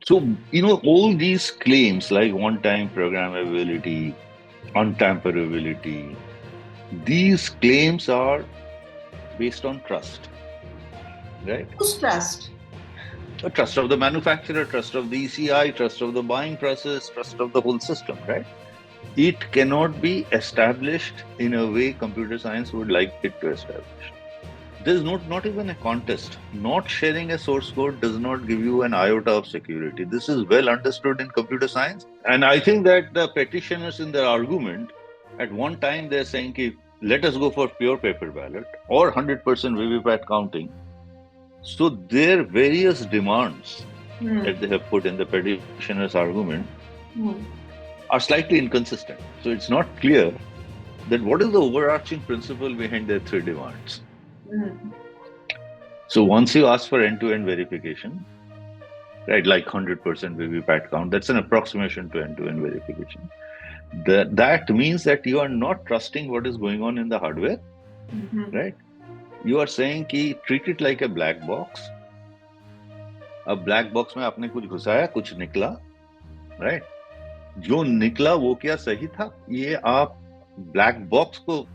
So, all these claims like one-time programmability, untamperability, these claims are based on trust, right? Whose trust? A trust of the manufacturer, trust of the ECI, trust of the buying process, trust of the whole system, right? It cannot be established in a way computer science would like it to establish. There's not even a contest. Not sharing a source code does not give you an iota of security. This is well understood in computer science. And I think that the petitioners in their argument, at one time they're saying, let us go for pure paper ballot or 100% VVPAT counting. So their various demands that they have put in the petitioner's argument are slightly inconsistent. So it's not clear that what is the overarching principle behind their three demands. So once you ask for end-to-end verification, right, like 100% VVPAT count, that's an approximation to end-to-end verification. That means that you are not trusting what is going on in the hardware, right? You are saying कि treat it like a black box. अब black box में आपने कुछ घुसाया, कुछ निकला, right? जो निकला वो क्या सही था? ये आप ब्लैक बॉक्स को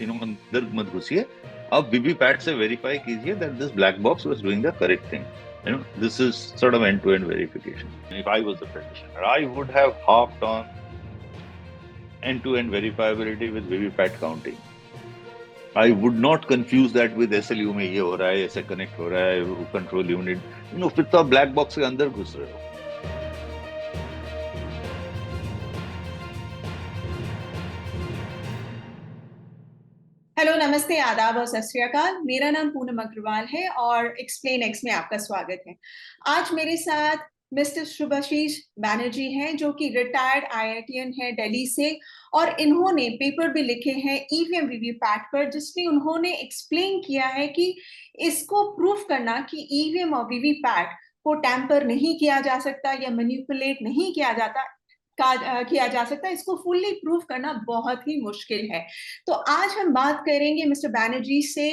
अंदर मत घुसिए, आप वीवीपैट से वेरीफाई कीजिए that this black box was doing the correct thing. This is sort of end-to-end verification. If I was the petitioner, I would have harped on end-to-end verifiability with VVPAT counting. I would not confuse that with SLU में ये हो रहा है, ऐसे connect हो रहा है, control unit, फिर तो आप ब्लैक बॉक्स के अंदर घुस रहे हो. हेलो, नमस्ते, आदाब और सत श्री अकाल। मेरा नाम पूनम अग्रवाल है और ExplainX में आपका स्वागत है। आज मेरे साथ मिस्टर शुभाशीष बैनर्जी हैं, जो कि रिटायर्ड IITian है दिल्ली से, और इन्होंने पेपर भी लिखे हैं EVM VVPAT पर, जिसमें उन्होंने एक्सप्लेन किया है कि इसको प्रूफ करना कि EVM और VVPAT को टैंपर नहीं किया जा सकता या मैनिपुलेट नहीं किया जा सकता, इसको फुल्ली प्रूफ करना बहुत ही मुश्किल है। तो आज हम बात करेंगे मिस्टर बैनर्जी से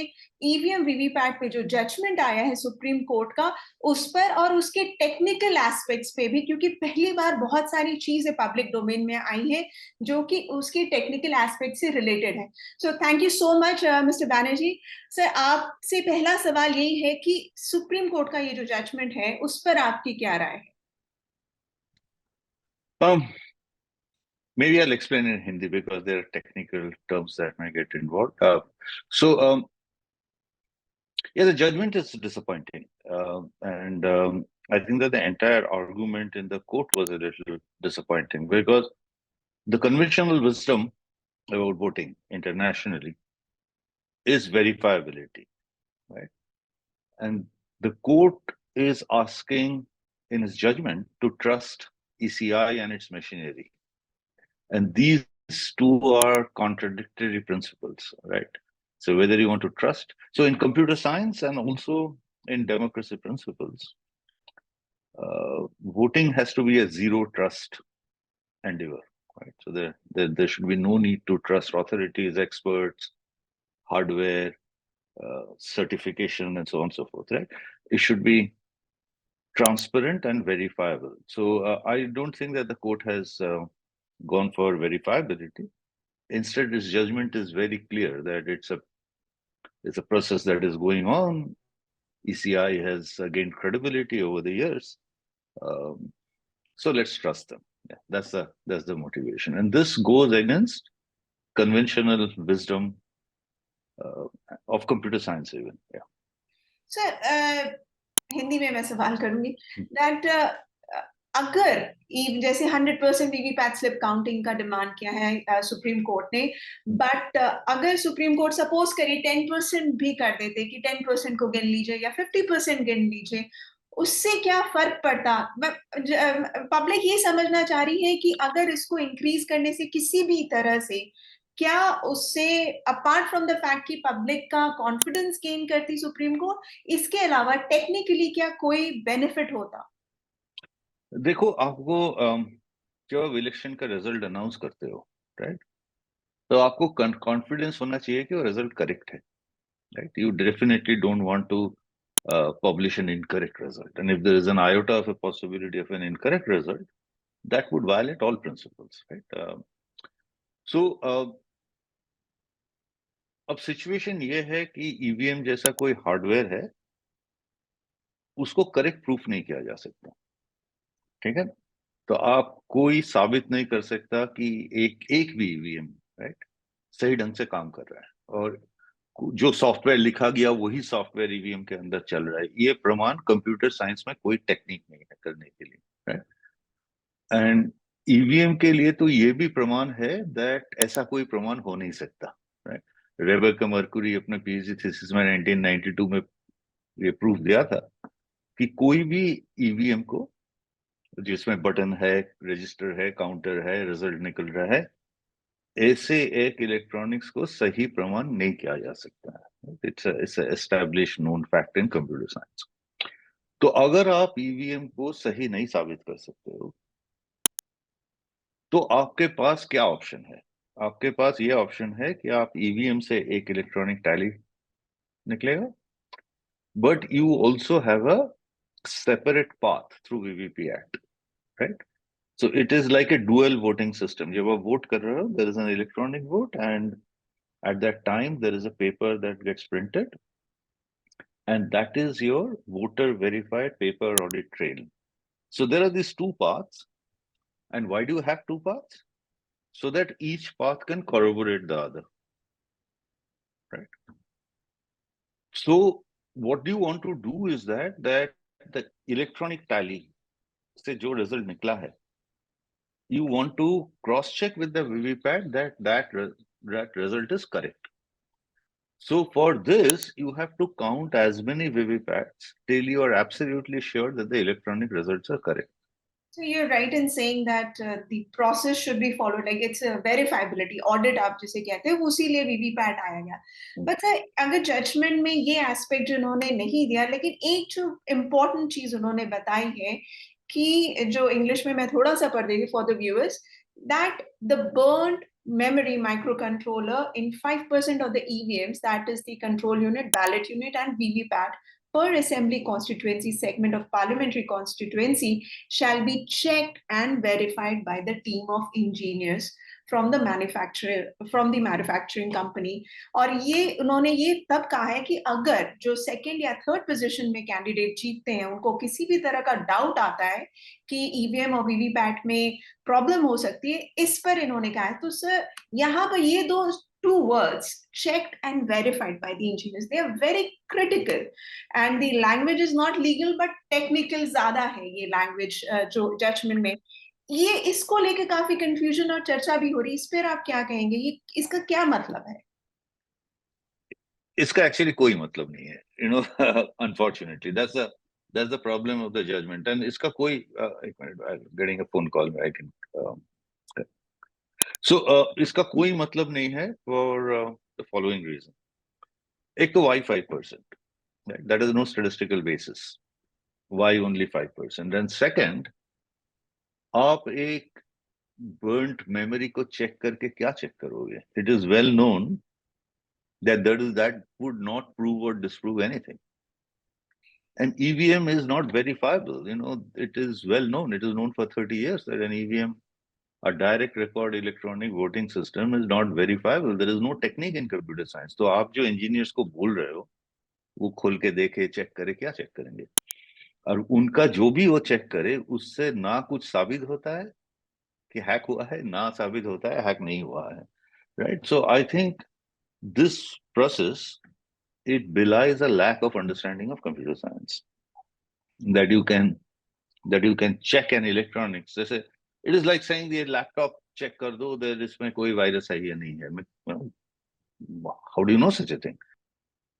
EVM VVPAT पे जो जजमेंट आया है सुप्रीम कोर्ट का, उस पर और उसके टेक्निकल एस्पेक्ट्स पे भी, क्योंकि पहली बार बहुत सारी चीजें पब्लिक डोमेन में आई हैं जो कि उसके टेक्निकल एस्पेक्ट से रिलेटेड है। So thank you so much mister Banerjee. Sir, आपसे पहला सवाल यही है कि सुप्रीम कोर्ट का ये जो जजमेंट है उस पर आपकी क्या राय है? Maybe I'll explain in Hindi because there are technical terms that may get involved. Yeah, the judgment is disappointing. And I think that the entire argument in the court was a little disappointing because the conventional wisdom about voting internationally is verifiability, right? And the court is asking in its judgment to trust ECI and its machinery. And these two are contradictory principles, right? So whether you want to trust, so in computer science and also in democracy principles, voting has to be a zero trust endeavor, right? So there should be no need to trust authorities, experts, hardware, certification, and so on and so forth, right? It should be transparent and verifiable. So I don't think that the court has gone for verifiability. Instead, its judgment is very clear that it's a process that is going on. ECI has gained credibility over the years, so let's trust them. Yeah, that's the motivation, and this goes against conventional wisdom of computer science even. Yeah. Sir, Hindi में मैं सवाल करूंगी that अगर जैसे 100% VVPAT slip counting का demand किया है supreme court ने, बट अगर सुप्रीम कोर्ट सपोज करिए 10% भी कर देते कि 10% को गिन लीजिए या 50% गिन लीजिए, उससे क्या फर्क पड़ता? पब्लिक ये समझना चाह रही है कि अगर इसको इंक्रीज करने से किसी भी तरह से क्या उससे अपार्ट फ्रॉम द फैक्ट कि पब्लिक का कॉन्फिडेंस गेन करती सुप्रीम कोर्ट, इसके अलावा टेक्निकली क्या कोई बेनिफिट होता? देखो, आपको जब आप इलेक्शन का रिजल्ट अनाउंस करते हो, राइट, तो आपको कॉन्फिडेंस होना चाहिए कि वो रिजल्ट करेक्ट है, right? You definitely don't want to publish an incorrect result. And if there is an iota of a possibility of an incorrect result, that would violate all principles, right? अब situation ये है कि EVM जैसा कोई hardware है, उसको correct proof नहीं किया जा सकता, ठीक है? तो आप कोई साबित नहीं कर सकता कि एक भी ईवीएम, राइट, सही ढंग से काम कर रहा है, और जो सॉफ्टवेयर लिखा गया वही सॉफ्टवेयर ईवीएम के अंदर चल रहा है। ये प्रमाण कंप्यूटर साइंस में कोई टेक्निक नहीं है करने के लिए, राइट? एंड ईवीएम के लिए तो ये भी प्रमाण है दैट ऐसा कोई प्रमाण हो नहीं सकता, राइट? रेबेका मर्कुरी अपने पीएचडी थीसिस में 1992 में ये प्रूफ दिया था कि कोई भी ईवीएम को जिसमें बटन है, रजिस्टर है, काउंटर है, रिजल्ट निकल रहा है, ऐसे एक इलेक्ट्रॉनिक्स को सही प्रमाण नहीं किया जा सकता है। It's established known fact in computer science. तो अगर आप ईवीएम को सही नहीं साबित कर सकते हो, तो आपके पास क्या ऑप्शन है? आपके पास ये ऑप्शन है कि आप ईवीएम से एक इलेक्ट्रॉनिक टैली निकलेगा, but you also have a separate path through VVPAT, right? So it is like a dual voting system. जब आप वोट कर रहे हो, there is an electronic vote, and at that time there is a paper that gets printed, and that is your voter verified paper audit trail. So there are these two paths, and why do you have two paths? So that each path can corroborate the other, right? So what you want to do is that the electronic tally से जो result निकला है, you want to cross check with the VVPAT that result is correct. So for this, you have to count as many VVPATs till you are absolutely sure that the electronic results are correct. So you're right in saying that the process should be followed. Like it's a verifiability audit, आप जिसे कहते हैं, उसी लिए VVPAT आया गया. But अगर judgement में ये एस्पेक्ट उन्होंने नहीं दिया, लेकिन एक जो इम्पोर्टेंट चीज उन्होंने बताई है कि जो इंग्लिश में मैं थोड़ा सा पढ़ देगी for the viewers, that the burnt memory microcontroller in 5% of the EVMs, that is the control unit, ballot unit, and VVPAT per assembly constituency segment of parliamentary constituency shall be checked and verified by the team of engineers from the manufacturing company. और ये उन्होंने ये तब कहा है कि अगर जो सेकंड या थर्ड पोजीशन में कैंडिडेट जीतते हैं, उनको किसी भी तरह का डाउट आता है कि ईवीएम और वीवीपैट में प्रॉब्लम हो सकती है, इस पर इन्होंने कहा है. तो सर यहाँ पर ये दो two words, checked and verified by the engineers, they are very critical, and the language is not legal but technical ज्यादा है ये language जो judgment में. ये इसको लेके काफी कंफ्यूजन और चर्चा भी हो रही है. इस पर आप क्या कहेंगे? ये इसका क्या मतलब है? इसका एक्चुअली कोई मतलब नहीं है, you know. Unfortunately that's the problem of the judgment. And इसका कोई एक minute, I'm getting a phone call, I can so इसका कोई मतलब नहीं है for the following reason. एक तो why 5%, right? That is no statistical basis. Why only 5%? And second, आप एक burnt memory को चेक करके क्या चेक करोगे? It is well known that would not prove or disprove anything. And EVM is not verifiable. You know, it is well known. It is known for 30 years that an EVM, a direct record electronic voting system, is not verifiable. There is no technique in computer science. तो आप जो engineers को बोल रहे हो, वो खोल के देखे, चेक करे, क्या चेक करेंगे? और उनका जो भी वो चेक करे, उससे ना कुछ साबित होता है कि हैक हुआ है, ना साबित होता है हैक नहीं हुआ है, right? So I think this process, it belies a lack of understanding of computer science, that you can check an electronics. जैसे it is like saying the laptop check कर दो, there इसमें कोई virus है या नहीं है. How do you know such a thing?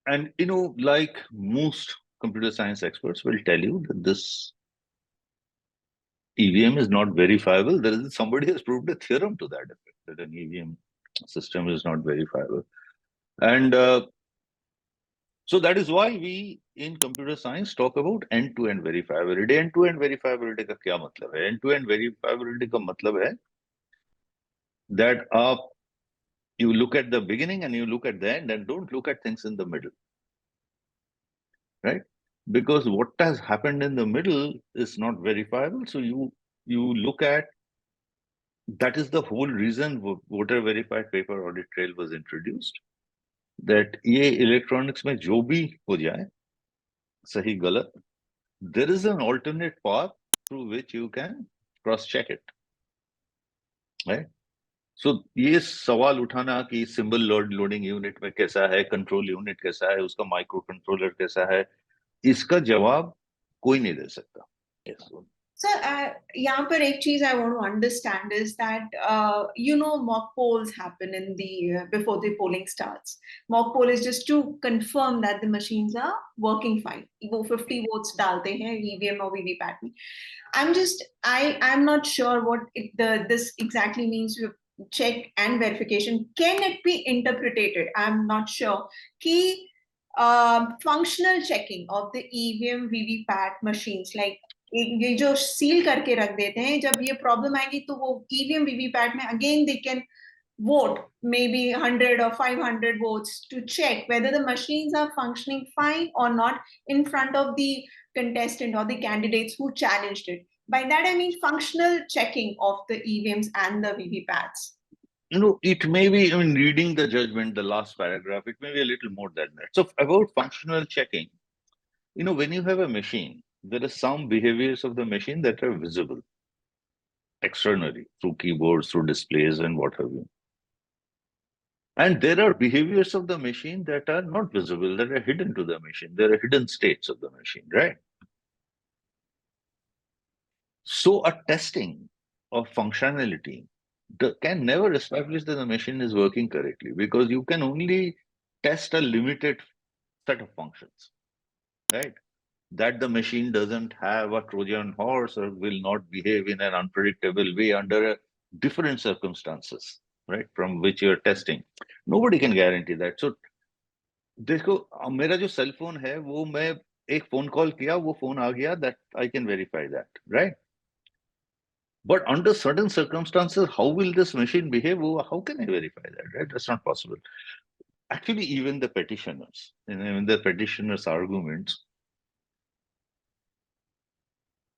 And you know, like most computer science experts will tell you that this EVM is not verifiable. Somebody has proved a theorem to that effect, that an EVM system is not verifiable. And so that is why we in computer science talk about end-to-end verifiability. End-to-end verifiability का क्या मतलब है? End-to-end verifiability का मतलब है that you look at the beginning and you look at the end and don't look at things in the middle, right? because what has happened in the middle is not verifiable. So you look at, that is the whole reason voter verified paper audit trail was introduced, that ये electronics में जो भी हो जाए, सही गलत, there is an alternate path through which you can cross check it, right? So ये सवाल उठाना कि सिंबल लोडिंग यूनिट में कैसा है, कंट्रोल यूनिट कैसा है, उसका माइक्रो कंट्रोलर कैसा है, इसका जवाब कोई नहीं दे सकता। yes. Sir, यहाँ पर एक चीज I want to understand is that mock polls happen in the before the polling starts. Mock poll is just to confirm that the machines are working fine. वो 50 votes डालते हैं EVM और VVPAT में. I'm not sure what this exactly means with check and verification. Can it be interpreted? I'm not sure. कि functional checking of the EVM VVPAT machines, like ये जो seal करके रख देते हैं, जब ये प्रॉब्लम आएगी तो वो ईवीएम वीवीपैट में again they can vote maybe 100 or 500 votes to check whether the machines are functioning fine or not in front of the contestant or the candidates who challenged it. By that I mean functional checking of the EVMs and the VVPATs. It may be, I mean, reading the judgment, the last paragraph, it may be a little more than that. So about functional checking, when you have a machine, there are some behaviors of the machine that are visible externally through keyboards, through displays, and what have you. And there are behaviors of the machine that are not visible, that are hidden to the machine. There are hidden states of the machine, right? So a testing of functionality can never establish that the machine is working correctly, because you can only test a limited set of functions, right? That the machine doesn't have a Trojan horse or will not behave in an unpredictable way under different circumstances, right? From which you're testing. Nobody can guarantee that. So, देखो मेरा जो cell phone है वो मैं एक phone call किया, वो phone आ गया, that I can verify that, right? But under certain circumstances, how will this machine behave? How can I verify that, right? That's not possible. Actually, even the petitioners, even the petitioners' arguments,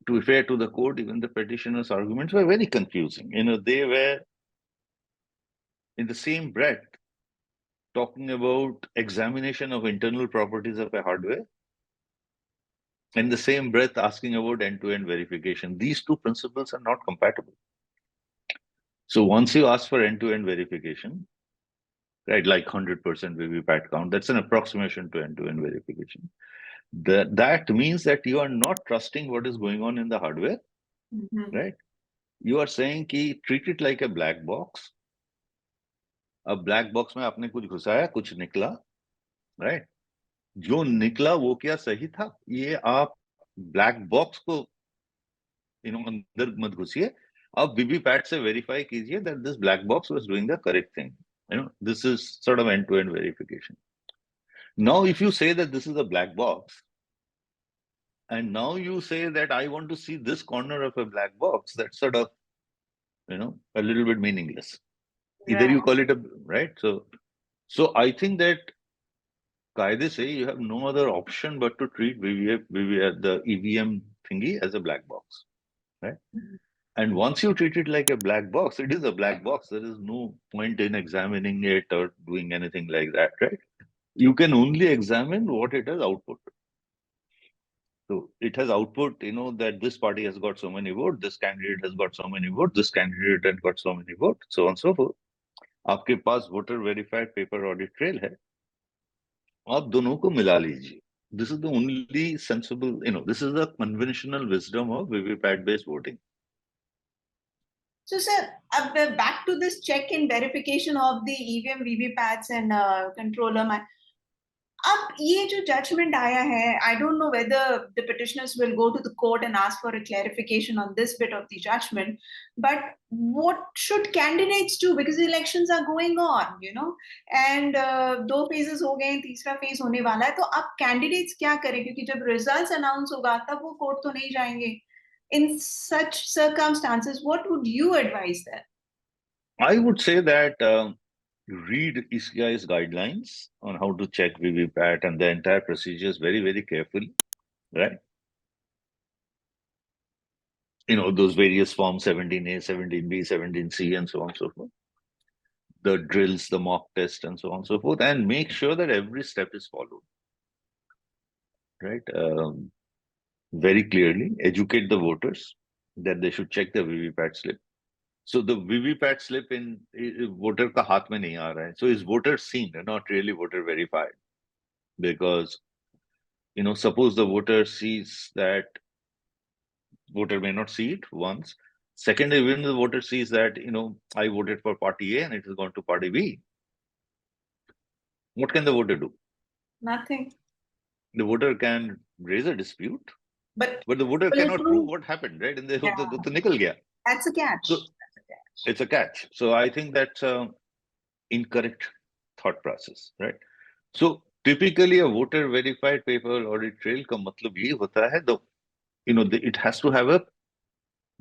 to be fair to the court, even the petitioners' arguments were very confusing. They were in the same breath talking about examination of internal properties of a hardware, in the same breath asking about end-to-end verification. These two principles are not compatible. So once you ask for end-to-end verification, right, like 100% VVPAT count, that's an approximation to end-to-end verification. That means that you are not trusting what is going on in the hardware, right? You are saying कि treat it like a black box. अब black box में आपने कुछ घुसाया, कुछ निकला, right? जो निकला वो क्या सही था, ये आप ब्लैक बॉक्स को अंदर मत घुसिए, आप वीवीपैट से वेरीफाई कीजिए that this black box was doing the correct thing. This is sort of end-to-end verification. Now if you say that this is a black box, and now you say that I want to see this corner of a black box, that's sort of a little bit meaningless. Either you call it a right. So I think that कायदे से you have no other option but to treat the EVM thingy as a black box, right? And once you treat it like a black box, it is a black box. There is no point in examining it or doing anything like that, right? You can only examine what it has output. So it has output, that this party has got so many votes, this candidate has got so many votes, this candidate has got so many votes, so on and so forth. आपके पास voter verified paper audit trail है, आप दोनों को मिला लीजिए. This is the only sensible, this is the conventional wisdom of VVPAT based voting. So, sir, back to this check and verification of the EVM VVPATs and controller. अब ये जो judgment आया है, I don't know whether the petitioners will go to the court and ask for a clarification on this bit of the judgment, but what should candidates do, because the elections are going on, and दो phases हो गए, तीसरा phase होने वाला है, तो अब candidates क्या करें, क्योंकि जब results announce होगा तब वो court तो नहीं जाएंगे. In such circumstances, what would you advise there? I would say that read ECI's guidelines on how to check VVPAT and the entire procedures very, very carefully. right? Those various forms, 17A, 17B, 17C, and so on and so forth. The drills, the mock test, and so on and so forth, and make sure that every step is followed, right? Very clearly, educate the voters that they should check the VVPAT slip. So the VVPAT slip in voter ka haath mein nahi aa raha hai. So is voter seen, not really voter verified. Because, suppose the voter sees that, voter may not see it once. Second, even the voter sees that, I voted for party A and it has gone to party B. What can the voter do? Nothing. The voter can raise a dispute, but the voter cannot prove what happened, right? And Yeah. to nikal gaya. That's a catch. So it's a catch. So I think that's incorrect thought process, right? So typically a voter verified paper audit trail ka matlab ye hota hai, it has to have a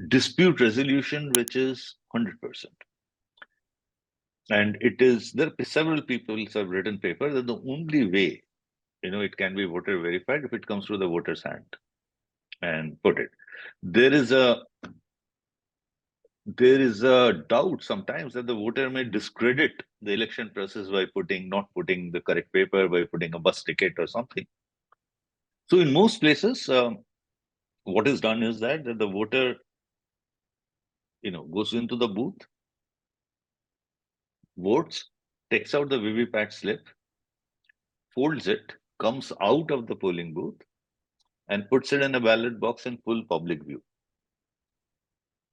dispute resolution which is 100%. And there are several people have written paper that the only way, it can be voter verified if it comes through the voter's hand and put it. There is a doubt sometimes that the voter may discredit the election process by not putting the correct paper, by putting a bus ticket or something. So in most places, what is done is that the voter, goes into the booth, votes, takes out the VVPAT slip, folds it, comes out of the polling booth, and puts it in a ballot box in full public view.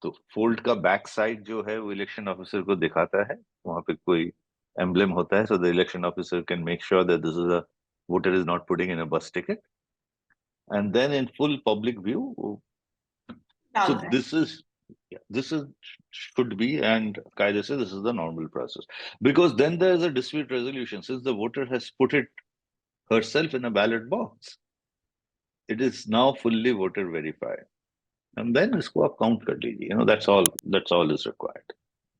तो fold का back side जो है वो election officer को दिखाता है, वहां पे कोई एम्ब्लेम होता है, so the election officer can make sure that this is a voter is not putting in a bus ticket, and then in full public view. So this is should be, and Kaida says this is the normal process, because then there is a dispute resolution. Since the voter has put it herself in a ballot box, it is now fully voter verified. And then isko aap count kar lijiye. That's all is required.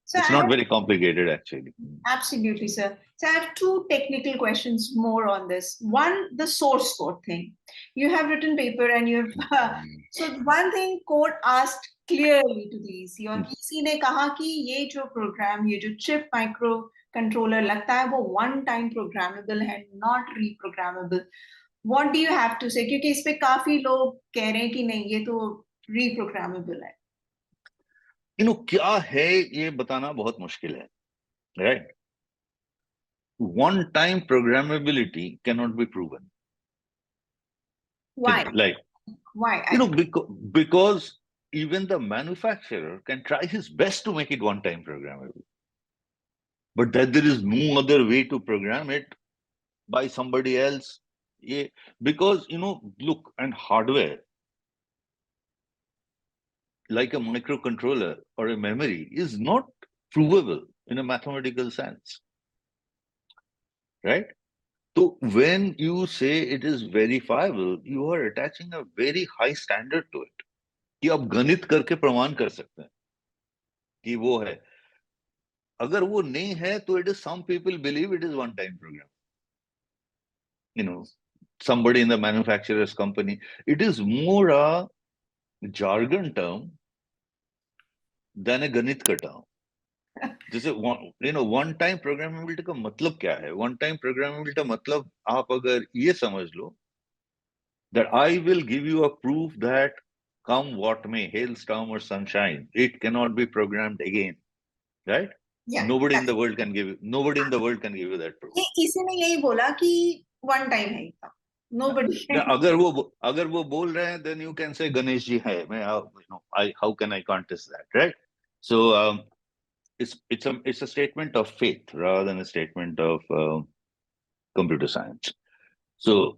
So it's not very complicated, actually. Absolutely, sir. So I have two technical questions more on this. One, the source code thing. You have written paper and you have... so one thing court asked clearly to the EC, और EC ने कहा कि ये जो program, ये जो chip microcontroller लगता है वो one time programmable है, not reprogrammable. What do you have to say? क्योंकि इस पे काफी लोग कह रहे हैं कि नहीं ये तो reprogrammable है. क्या है ये बताना बहुत मुश्किल है, right? One time programmability cannot be proven. Why? Why? Because even the manufacturer can try his best to make it one time programmable, but that there is no other way to program it by somebody else. Yeah, because look, and hardware like a microcontroller or a memory is not provable in a mathematical sense, right? So when you say it is verifiable, you are attaching a very high standard to it. कि आप गणित करके प्रमाण कर सकते हैं कि वो है. अगर वो नहीं है तो it is, some people believe it is one time program. Somebody in the manufacturer's company. It is more a jargon term than a गणित का term. जैसे वन टाइम प्रोग्रामेबिलिटी का मतलब क्या है? वन टाइम प्रोग्रामेबिलिटी का मतलब आप अगर ये समझ लो that I will give you a proof that come what may, hailstorm or sunshine, it cannot be programmed again, right? Yeah, nobody in the world can give you that proof. किसी ने यही बोला कि one time है. Nobody. अगर वो बोल रहे हैं, then you can say Ganesh ji है. How can I contest that, right? So it's a statement of faith rather than a statement of computer science. So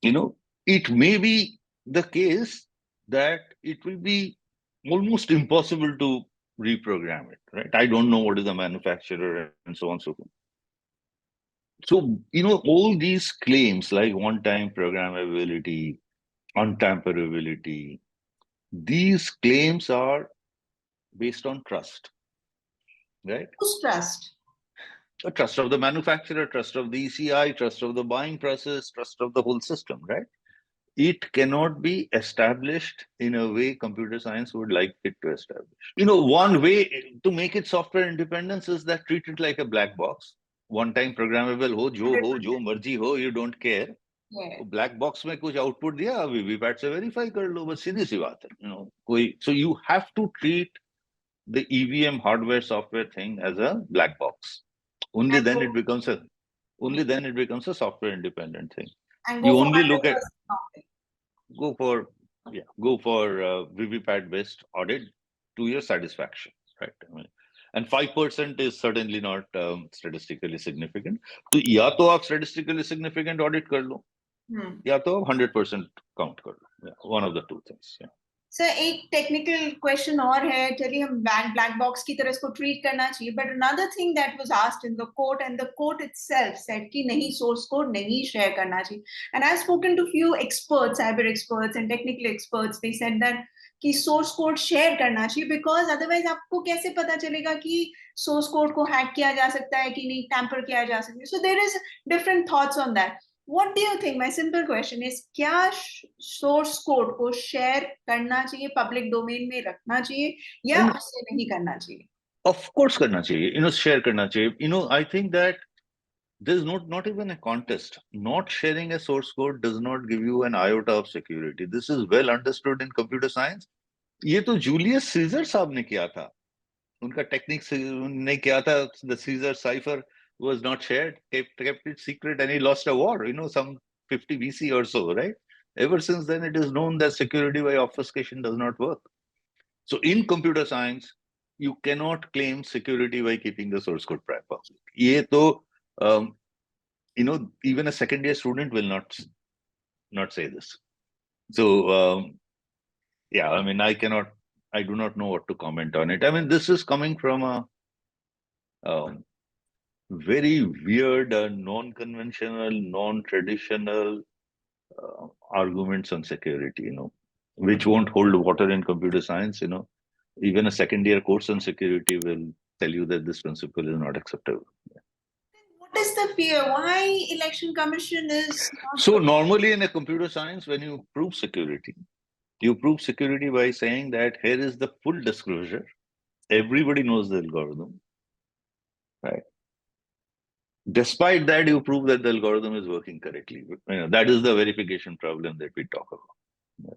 it may be the case that it will be almost impossible to reprogram it, right? I don't know what is the manufacturer and so on and so forth. So, all these claims like one-time programmability, untamperability, these claims are based on trust, right? Whose trust? A trust of the manufacturer, trust of the ECI, trust of the buying process, trust of the whole system, right? it cannot be established in a way computer science would like it to establish. One way to make it software independence is that treat it like a black box. One time programmable हो, जो मर्जी हो, you don't care. Yeah. Black box में कुछ output दिया, VVPAT से verify कर लो, बस सीधी सी बात है. कोई, so you have to treat the EVM hardware software thing as a black box. Only And then go, it becomes a software independent thing. and You go for only look at 100% counting. go for VVPAT based audit to your satisfaction, right? And 5% is certainly not statistically significant. तो या तो आप statistically significant audit कर लो, या तो आप 100% count कर लो. One of the two things. Sir एक टेक्निकल क्वेश्चन और है, चलिए हम ब्लैक बॉक्स की तरह इसको ट्रीट करना चाहिए, but another thing that was asked in the court and the court itself said कि नहीं, सोर्स कोड नहीं शेयर करना चाहिए. And I have spoken to few experts, cyber experts and technical experts, they said that कि source code share करना चाहिए, because otherwise आपको कैसे पता चलेगा कि सोर्स कोड को हैक किया जा सकता है कि नहीं, टैम्पर किया जा सकता है. So there is different thoughts on that. What do you think? My simple question is, क्या सोर्स कोड को शेयर करना चाहिए, पब्लिक डोमेन में रखना चाहिए, या उससे नहीं करना चाहिए? Of course करना चाहिए, share करना चाहिए. I think that there's not even a contest. Not sharing a source code does not give you an iota of security. This is well understood in computer science. ये तो Julius Caesar साहब ने किया था, उनका technique ने किया था. The Caesar cipher was not shared, kept it secret, and he lost a war, some 50 BC or so, right? Ever since then, it is known that security by obfuscation does not work. So in computer science, you cannot claim security by keeping the source code public. ये तो, even a second year student will not say this. So yeah, I do not know what to comment on it. This is coming from a very weird, non-conventional, non-traditional arguments on security, which won't hold water in computer science. Even a second year course on security will tell you that this principle is not acceptable. What is the fear? Why election commission is not So normally in a computer science, when you prove security by saying that here is the full disclosure. Everybody knows the algorithm, right? Despite that, you prove that the algorithm is working correctly. That is the verification problem that we talk about.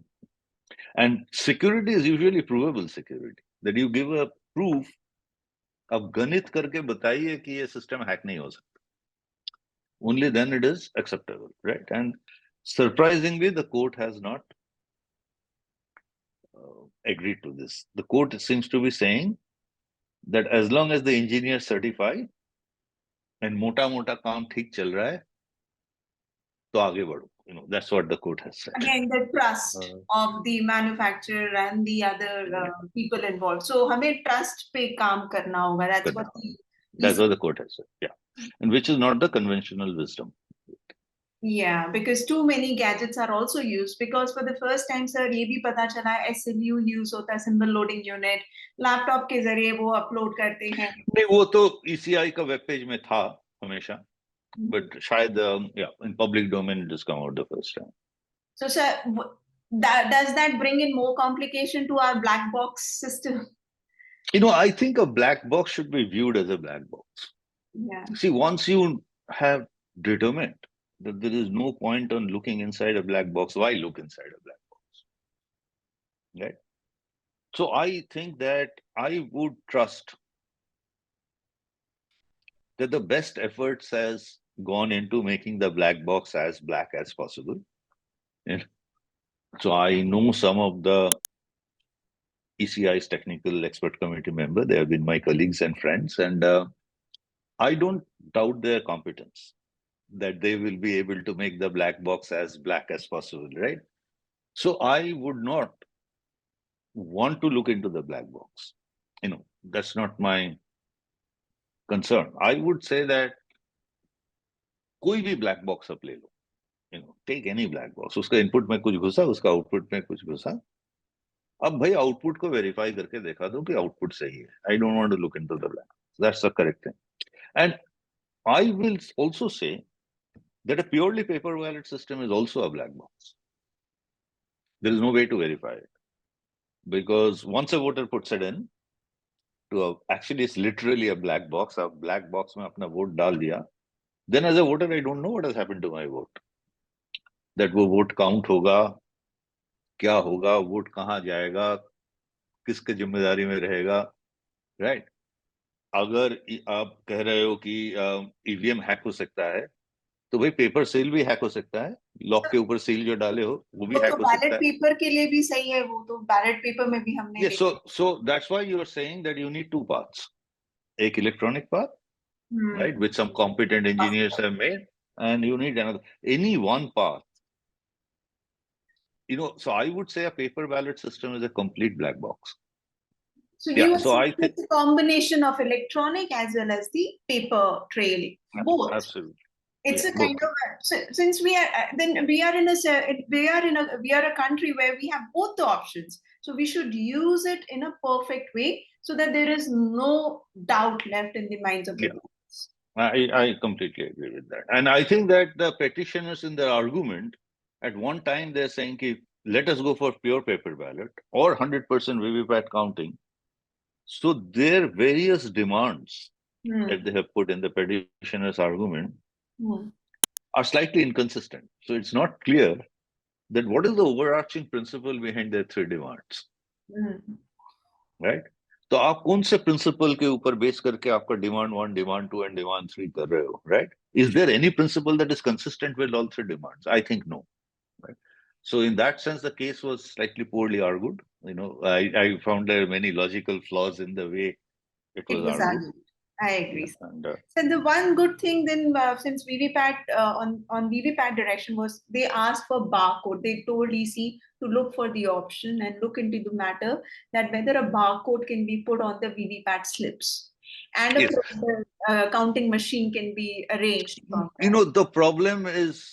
And security is usually provable security. That you give a proof, अब गणित करके बताइए कि ये system hack नहीं हो सकता. Only then it is acceptable, right? And surprisingly, the court has not agreed to this. The court seems to be saying that as long as the engineers certify and मोटा काम ठीक चल रहा है, तो आगे बढ़ो. That's what the court has said. Again, the trust of the manufacturer and the other people involved. So हमें trust पे काम करना होगा. That's what the court has said. Yeah, and which is not the conventional wisdom. Yeah, because too many gadgets are also used. Because for the first time, sir, ये भी पता चला SLU use होता है, symbol loading unit. Laptop के जरिए वो upload करते हैं. नहीं, वो तो ECI का web page में था हमेशा, but शायद in public domain it has come out the first time. So, sir, does that bring in more complication to our black box system? I think a black box should be viewed as a black box. Yeah. See, once you have determined that there is no point on looking inside a black box, why look inside a black box? Right? So I think that I would trust that the best efforts has gone into making the black box as black as possible. Yeah. So I know some of the ECI's technical expert committee member. They have been my colleagues and friends, and I don't doubt their competence, that they will be able to make the black box as black as possible, right? So I would not want to look into the black box. That's not my concern. I would say that कोई भी black box आप ले लो, take any black box. उसका input में कुछ घुसा, उसका output में कुछ घुसा. अब भाई output को verify करके देखा दो कि output सही है. I don't want to look into the black. That's the correct thing. And I will also say that a purely paper wallet system is also a black box. There is no way to verify it, because once a voter puts it in actually it's literally a black box. A black box में अपना vote डाल दिया. Then as a voter, I don't know what has happened to my vote. That वो vote count होगा, क्या होगा, vote कहाँ जाएगा, किसके जिम्मेदारी में रहेगा, right? अगर आप कह रहे हो कि ईवीएम हैक हो सकता है, तो भाई पेपर सील भी हैक हो सकता है. लॉक के ऊपर सील जो डाले हो वो भी वो हैक तो हो बैलेट सकता है. पेपर के लिए भी सही है, वो तो बैलेट पेपर में भी हमने Yes, so that's why you are saying that you need two paths. एक electronic path, right, which some competent engineers have made, and you need another. Any one path. So I would say a paper ballot system is a complete black box. So Yeah, you are so saying I think it's a combination of electronic as well as the paper trail, both. absolutely. It's Yeah, a kind both. of, since we are then we are a country where we have both the options. So we should use it in a perfect way so that there is no doubt left in the minds of the Yeah. voters. I completely agree with that. And I think that the petitioners in their argument, at one time they're saying, let us go for pure paper ballot or 100% VVPAT counting. So their various demands that they have put in the petitioner's argument are slightly inconsistent. So it's not clear that what is the overarching principle behind their three demands, right? तो आप कौन से principal के ऊपर base करके आपका demand 1, demand 2 and demand 3 कर रहे हो, right? Is there any principle that is consistent with all three demands? I think no, right? So in that sense, the case was slightly poorly argued. I found there many logical flaws in the way it It was was argued. argued. I agree. Yeah, and, So the one good thing then, since VVPAT on VVPAT direction was they asked for barcode. They told EC to look for the option and look into the matter that whether a barcode can be put on the VVPAT slips and yes. a counting machine can be arranged from that. The problem is,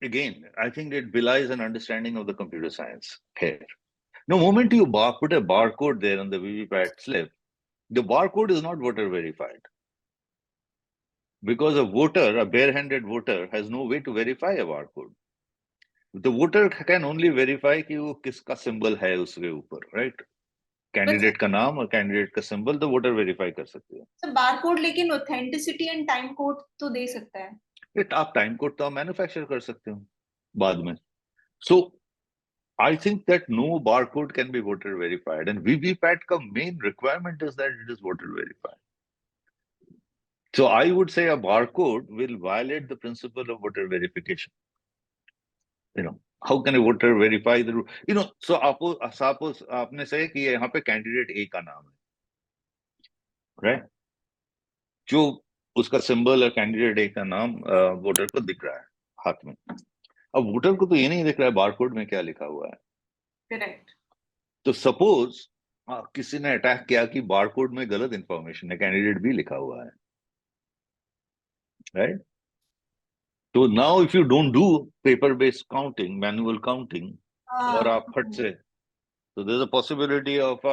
again, I think it belies an understanding of the computer science here. No moment you put a barcode there on the VVPAT slip, the barcode is not voter verified. Because a barehanded voter, has no way to verify a barcode. The voter can only verify कि वो किसका symbol है उसके ऊपर, right? Candidate का नाम और candidate का symbol the voter verify कर सकते हैं. So barcode लेकिन authenticity and time code तो दे सकता है. आप time code तो manufacture कर सकते हो बाद में. So I think that no barcode can be voter verified, and VVPAT का main requirement is that it is voter verified. So I would say a barcode will violate the principle of voter verification. How can a voter verify the rule? So suppose आपने say कि यहाँ पे candidate A का नाम है, right? जो उसका symbol और candidate A का नाम वोटर को दिख रहा है हाथ में. अब वोटर को तो ये नहीं दिख रहा है बारकोड में क्या लिखा हुआ है. Correct. तो सपोज किसी ने अटैक किया कि बारकोड में गलत इंफॉर्मेशन है, कैंडिडेट भी लिखा हुआ है, राइट? तो now if you don't do paper based counting, manual counting, और आप फट से, तो there is a possibility of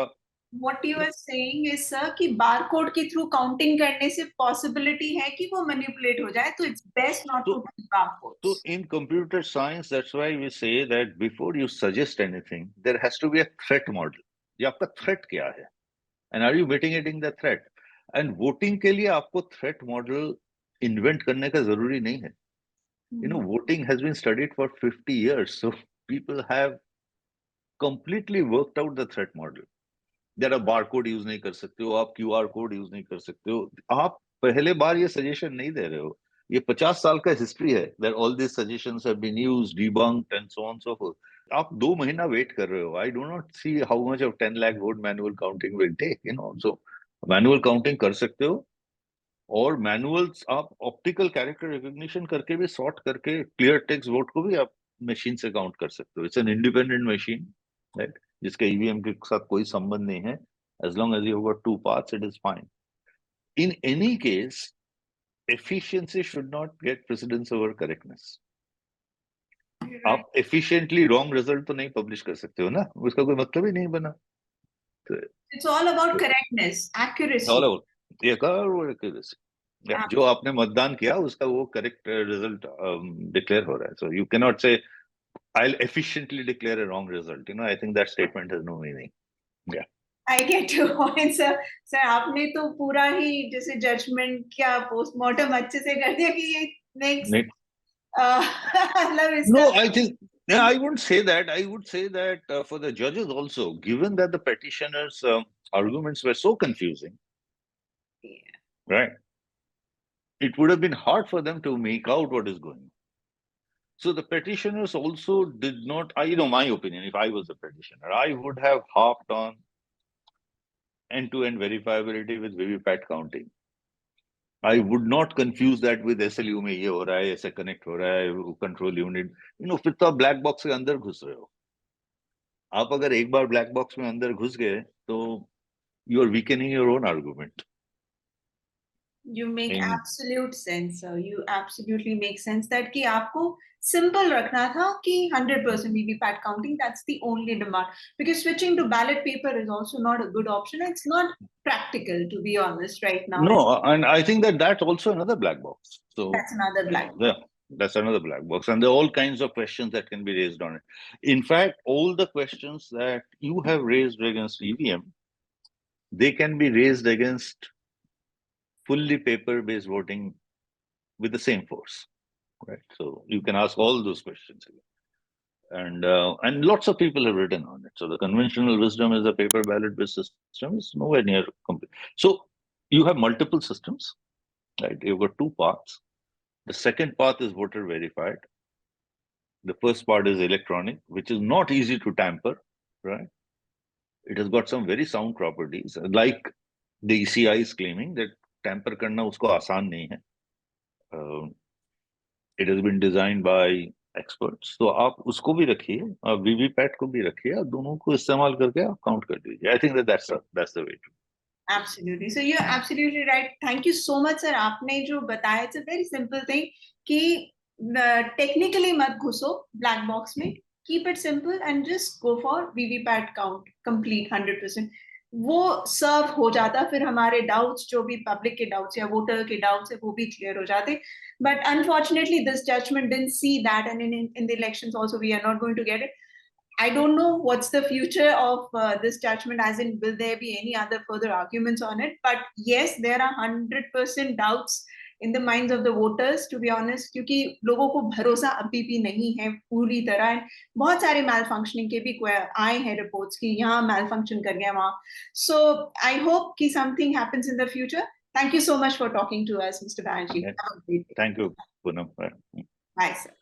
What you are saying is sir कि बारकोड के थ्रू काउंटिंग करने से पॉसिबिलिटी है कि वो मैनिपुलेट हो जाए, तो it's best not to do barcodes. So in computer science, that's why we say that before you suggest anything, there has to be a threat model. ये आपका threat क्या है? And are you mitigating the threat? And voting के लिए आपको threat model invent करने का जरूरी नहीं है. Voting has been studied for 50 years, so people have completely worked out the threat model. There are barcode use नहीं कर सकते हो, आप QR कोड यूज नहीं कर सकते हो. आप पहले बार ये सजेशन नहीं दे रहे हो. ये 50 साल का हिस्ट्री है that all these suggestions have been used, debunked and so on and so forth. आप 2 महीना वेट कर रहे हो. I do not see how much of 10 lakh vote manual counting will take. So manual counting कर सकते हो, और manuals आप ऑप्टिकल कैरेक्टर रिकॉग्निशन करके भी सॉर्ट करके क्लियर टेक्स्ट वोट को भी आप मशीन से काउंट कर सकते हो. It's an independent machine, right, जिसका ईवीएम के साथ कोई संबंध नहीं है. As long as you have 2 parts, it is fine. In any case, efficiency should not get precedence over correctness. आप एफिशिएंटली रॉन्ग रिजल्ट तो नहीं पब्लिश कर सकते हो ना, उसका कोई मतलब ही नहीं बना. It's all about correctness, accuracy. All about accuracy. जो आपने मतदान किया उसका वो करेक्ट रिजल्ट डिक्लेयर हो रहा है. सो यू कैन नॉट से I'll efficiently declare a wrong result. I think that statement has no meaning. Yeah. I get your point, sir. Sir आपने तो पूरा ही जैसे जजमेंट क्या पोस्टमार्टम अच्छे से कर दिया कि ये नेक्स्ट मतलब इसका No, I think, yeah, I wouldn't say that. I would say that for the judges also, given that the petitioners' arguments were so confusing, right? It would have been hard for them to make out what is going on. So the petitioners also did not, my opinion, if I was a petitioner, I would have harped on end-to-end verifiability with VVPAT counting. I would not confuse that with SLU में ये हो रहा है, ऐसे connect हो रहा है, control unit. फिर तो आप black box के अंदर घुस रहे हो. आप अगर एक बार black box में अंदर घुस गए, तो you are weakening your own argument. You make absolute sense, sir. You absolutely make sense that कि आपको simple रखना था कि 100% VVPAT counting, that's the only demand. Because switching to ballot paper is also not a good option. It's not practical, to be honest, right now. No, and I think that that's also another black box. So that's another black box. Yeah, that's another black box. And there are all kinds of questions that can be raised on it. In fact, all the questions that you have raised against EVM, they can be raised against fully paper-based voting with the same force, right? So you can ask all those questions again. And lots of people have written on it. So the conventional wisdom is a paper ballot-based system is nowhere near complete. So you have multiple systems, right? You've got two paths. The second path is voter verified. The first part is electronic, which is not easy to tamper, right? It has got some very sound properties, like the ECI is claiming that tamper करना उसको आसान नहीं है. It has been designed by experts. तो आप उसको भी रखिए, आप VVPAT को भी रखिए, आप दोनों को इस्तेमाल करके आप काउंट कर दीजिए. I think that's the way to. Absolutely. So you're absolutely right. Thank you so much, sir. आपने जो बताया, it's a very simple thing कि technically मत घुसो black box में. Keep it simple and just go for VVPAT count complete 100%. वो सर्व हो जाता, फिर हमारे डाउट्स जो भी पब्लिक के डाउट्स या वोटर के डाउट्स है वो भी क्लियर हो जाते. But unfortunately, this judgment didn't see that, and in the elections also we are not going to get it. I don't know what's the future of this judgment, as in will there be any other further arguments on it? But yes, there are 100% doubts in the minds of the voters, to be honest, क्योंकि लोगों को भरोसा अभी भी नहीं है पूरी तरह. बहुत सारे malfunctioning के भी आए हैं reports कि यहाँ malfunction कर गया वहाँ. So I hope कि something happens in the future. Thank you so much for talking to us, Mr. Banerjee. Yeah. Thank you, Poonam. Bye, sir.